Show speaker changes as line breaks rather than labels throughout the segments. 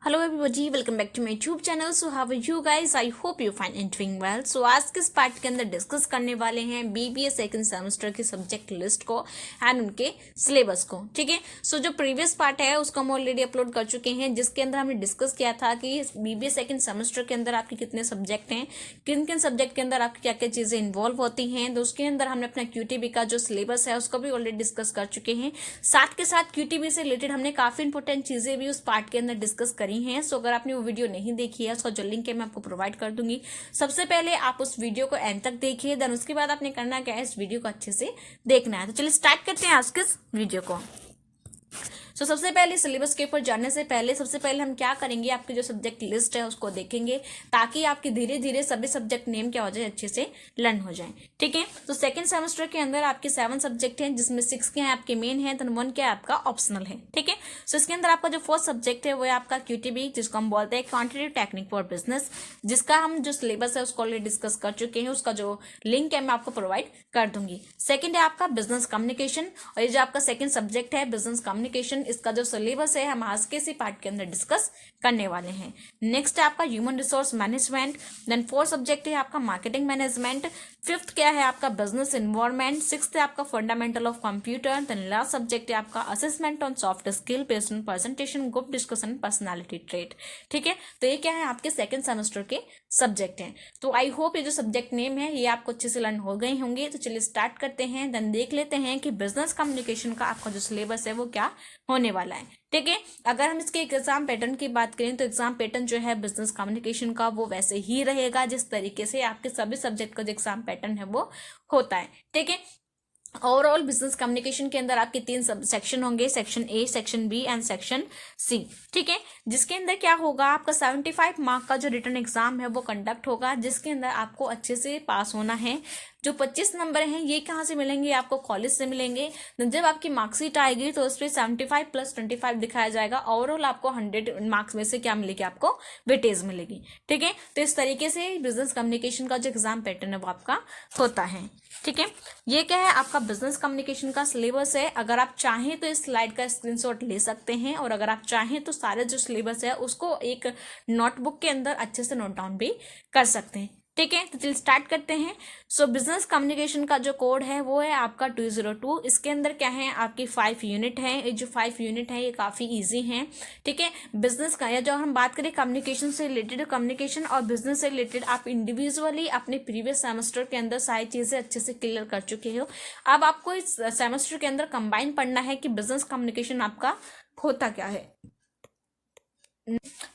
Hello everybody, welcome back to my YouTube channel. So how are you guys? I hope you fine and doing well. So आज के इस part के अंदर discuss करने वाले हैं बीबीए सेकंड सेमेस्टर के सब्जेक्ट लिस्ट को एंड उनके सिलेबस को। ठीक है, सो जो प्रीवियस पार्ट है उसको हम ऑलरेडी अपलोड कर चुके हैं, जिसके अंदर हमने डिस्कस किया था कि बीबीए सेकंड सेमेस्टर के अंदर आपके कितने सब्जेक्ट हैं, किन किन सब्जेक्ट के अंदर आपकी क्या क्या चीज़ें इन्वॉल्व होती हैं। तो उसके अंदर हमने अपना क्यूटीबी का जो सिलेबस है उसको भी ऑलरेडी डिस्कस कर चुके हैं। साथ के साथ क्यूटीबी से रिलेटेड हमने काफ़ी इंपॉर्टेंट चीज़ें भी उस पार्ट के अंदर डिस्कस करी हैं। सो अगर आपने वो वीडियो नहीं देखी है उसका जो लिंक है मैं आपको प्रोवाइड कर दूंगी। सबसे पहले आप उस वीडियो को एंड तक देखिए, देन उसके बाद आपने करना क्या है, इस वीडियो को अच्छे से देखना है। तो चलिए स्टार्ट करते हैं आज के इस वीडियो को। सबसे पहले सिलेबस के ऊपर जाने से पहले सबसे पहले हम क्या करेंगे, आपकी जो सब्जेक्ट लिस्ट है उसको देखेंगे, ताकि आपके धीरे धीरे सभी सब्जेक्ट नेम क्या हो जाए, अच्छे से लर्न हो जाए। ठीक है, तो सेकंड सेमेस्टर के अंदर आपके 7 सब्जेक्ट हैं, जिसमें 6 के हैं आपके मेन है, देन 1 क्या है आपका ऑप्शनल है। ठीक है, सो इसके अंदर आपका जो फर्स्ट सब्जेक्ट है वो है आपका क्यूटीबी, जिसको हम बोलते हैं क्वांटिटेटिव टेक्निक फॉर बिजनेस, जिसका हम जो सिलेबस है उसको ऑलरेडी डिस्कस कर चुके हैं। उसका जो लिंक है मैं आपको प्रोवाइड कर दूंगी। सेकंड है आपका बिजनेस कम्युनिकेशन, और ये जो आपका सेकंड सब्जेक्ट है बिजनेस कम्युनिकेशन, इसका जो सिलेबस है हम आज के इसी पार्ट के अंदर डिस्कस करने वाले हैं। नेक्स्ट है आपका human resource management, then 4 subject है आपका मार्केटिंग मैनेजमेंट, 5th क्या है आपका बिजनेस एनवायरनमेंट, 6th है आपका fundamental of computer, then last subject है आपका assessment on soft skill based on presentation, group discussion, personality trait. ठीक है, तो ये क्या है आपके सेकंड सेमेस्टर के सब्जेक्ट हैं। तो आई होप ये जो सब्जेक्ट नेम है ये आपको अच्छे से लर्न हो गए होंगे। तो चलिए स्टार्ट करते हैं, देन देख लेते हैं कि बिजनेस कम्युनिकेशन का आपका जो सिलेबस है वो क्या होने वाला है। ठीक है, अगर हम इसके एग्जाम पैटर्न की बात करें तो एग्जाम पैटर्न जो है बिजनेस कम्युनिकेशन का वो वैसे ही रहेगा जिस तरीके से आपके सभी सब्जेक्ट का जो एग्जाम पैटर्न है वो होता है। ठीक है, ओवरऑल बिजनेस कम्युनिकेशन के अंदर आपके 3 सब सेक्शन होंगे, section A, section B and section C. ठीक है, जिसके अंदर क्या होगा, आपका 75 मार्क का जो रिटर्न एग्जाम है वो कंडक्ट होगा, जिसके अंदर आपको अच्छे से पास होना है। जो 25 नंबर हैं ये कहाँ से मिलेंगे, आपको कॉलेज से मिलेंगे। जब आपकी मार्कशीट आएगी तो उस पर 75 + 25 दिखाया जाएगा। ओवरऑल आपको 100 मार्क्स में से क्या मिलेगी, आपको वेटेज मिलेगी। ठीक है, तो इस तरीके से बिजनेस कम्युनिकेशन का जो एग्जाम पैटर्न है वो आपका होता है। ठीक है, ये क्या है आपका बिजनेस कम्युनिकेशन का सिलेबस है। अगर आप चाहें तो इस स्लाइड का स्क्रीनशॉट ले सकते हैं, और अगर आप चाहें तो सारे जो सिलेबस है उसको एक नोटबुक के अंदर अच्छे से नोट डाउन भी कर सकते हैं। ठीक है, तो चलिए स्टार्ट करते हैं। बिजनेस कम्युनिकेशन का जो कोड है वो है आपका 202। इसके अंदर क्या है, आपकी 5 यूनिट है। ये जो 5 यूनिट है ये काफ़ी ईजी हैं। ठीक है, बिजनेस का या जो हम बात करें कम्युनिकेशन से रिलेटेड, कम्युनिकेशन और बिजनेस से रिलेटेड आप इंडिविजुअली अपने प्रीवियस सेमेस्टर के अंदर सारी चीज़ें अच्छे से क्लियर कर चुके हो। अब आपको इस सेमेस्टर के अंदर कंबाइन पढ़ना है कि बिजनेस कम्युनिकेशन आपका होता क्या है।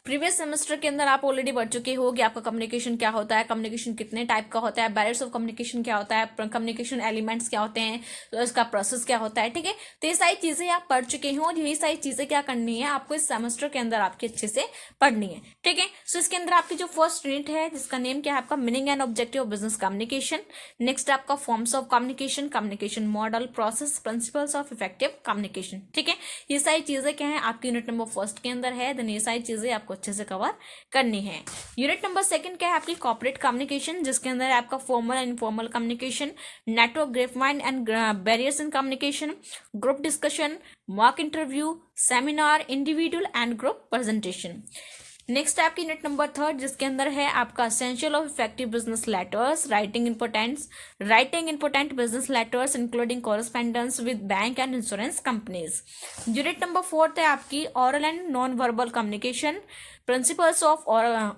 प्रीवियस सेमेस्टर के अंदर आप ऑलरेडी बढ़ चुके हो कि आपका कम्युनिकेशन क्या होता है, कम्युनिकेशन कितने टाइप का होता है, बैरियर्स ऑफ कम्युनिकेशन क्या होता है, कम्युनिकेशन एलिमेंट्स क्या होते हैं, तो इसका प्रोसेस क्या होता है। ठीक है, तो ये सारी चीज़ें आप पढ़ चुके हो, और यही सारी चीज़ें क्या करनी है आपको इस सेमेस्टर के अंदर आपकी अच्छे से पढ़नी है। ठीक है, सो इसके अंदर आपकी जो फर्स्ट यूनिट है जिसका नेम क्या है आपका meaning and objective of business communication. Next आपका forms of communication, communication model, process, principles of effective communication. ठीक है, ये सारी चीज़ें क्या है आपकी यूनिट नंबर फर्स्ट के अंदर है, देन ये सारी चीज़ें आपको अच्छे से कवर करनी है। यूनिट नंबर सेकंड क्या है आपकी कॉर्पोरेट कम्युनिकेशन, जिसके अंदर आपका formal and informal communication, network grapevine and barriers in communication, group discussion, mock interview, seminar, individual and group presentation. Next आपकी यूनिट नंबर थर्ड, जिसके अंदर है आपका essential of effective business letters, writing important business letters including correspondence with bank and insurance companies. Unit number fourth है आपकी oral and non verbal communication, principles of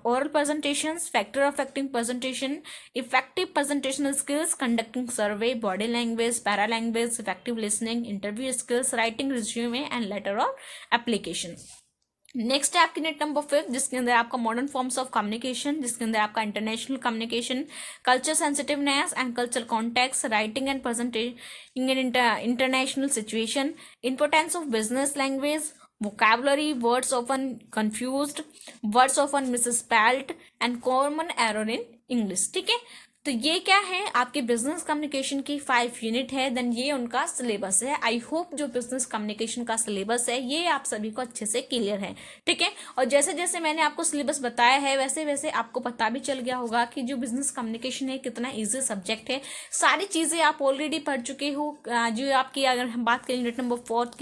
oral presentations, factor affecting presentation, effective presentation skills, conducting survey, body language, paralanguage, effective listening, interview skills, writing resume and letter of application। Next है आपकी unit number 5, जिसके अंदर आपका modern forms of communication, जिसके अंदर आपका international communication, culture sensitiveness and cultural context, writing and presenting in international situation, importance of business language, vocabulary, words often confused, words often misspelled and common error in English। ठीक है, तो ये क्या है, आपके बिजनेस कम्युनिकेशन की 5 unit है, then ये उनका सिलेबस है। आई होप जो बिजनेस कम्युनिकेशन का सिलेबस है ये आप सभी को अच्छे से क्लियर है, ठीक है। और जैसे जैसे मैंने आपको सिलेबस बताया है वैसे वैसे आपको पता भी चल गया होगा कि जो बिजनेस कम्युनिकेशन है कितना ईजी सब्जेक्ट है। सारी चीज़ें आप ऑलरेडी पढ़ चुके हो। जो आपकी अगर हम बात करें यूनिट नंबर 5th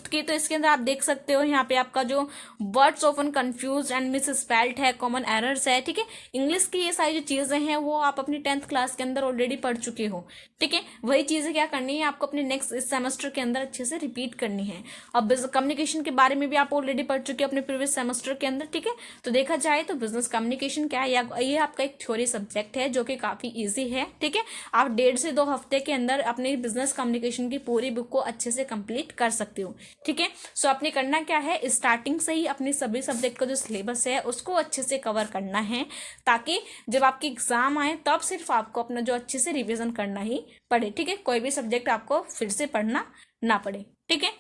की, तो इसके अंदर आप देख सकते हो यहाँ पे आपका जो words often confuse and miss spelled है, कॉमन एरर्स है, ठीक है। इंग्लिश की ये सारी जो चीज़ें हैं वो आप अपनी 10th क्लास के अंदर ऑलरेडी पढ़ चुके हो, ठीक है। वही चीज़ें क्या करनी है आपको अपने नेक्स्ट इस सेमेस्टर के अंदर अच्छे से रिपीट करनी है। अब कम्युनिकेशन के बारे में भी आप ऑलरेडी पढ़ चुके हो अपने प्रीवियस सेमेस्टर के अंदर, ठीक है। तो देखा जाए तो बिजनेस कम्युनिकेशन क्या है, ये आपका एक थ्योरी सब्जेक्ट है जो कि काफ़ी ईजी है, ठीक है। आप 1.5 से 2 हफ्ते के अंदर अपनी बिजनेस कम्युनिकेशन की पूरी बुक को अच्छे से कंप्लीट कर सकते हो, ठीक है। सो आपने करना क्या है, स्टार्टिंग से ही अपने सभी सब्जेक्ट का जो सिलेबस है उसको अच्छे से कवर करना है, ताकि जब आपकी एग्जाम आए तब सिर्फ आपको अपना जो अच्छे से रिवीजन करना ही पड़े, ठीक है। कोई भी सब्जेक्ट आपको फिर से पढ़ना ना पड़े, ठीक है।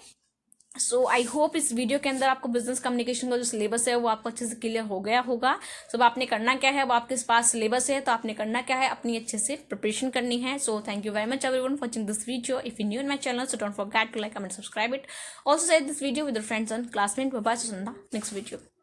सो आई होप इस वीडियो के अंदर आपको बिजनेस कम्युनिकेशन का जो सिलेबस है वो आपको अच्छे से क्लियर हो गया होगा। सो आपने करना क्या है, वो आपके पास सिलेबस है तो आपने करना क्या है, अपनी अच्छे से प्रिपरेशन करनी है। So thank you very much everyone for watching this video. If you new in my channel so don't forget to like, comment, subscribe it. Also share this video with your friends and classmate. Bye bye, next video.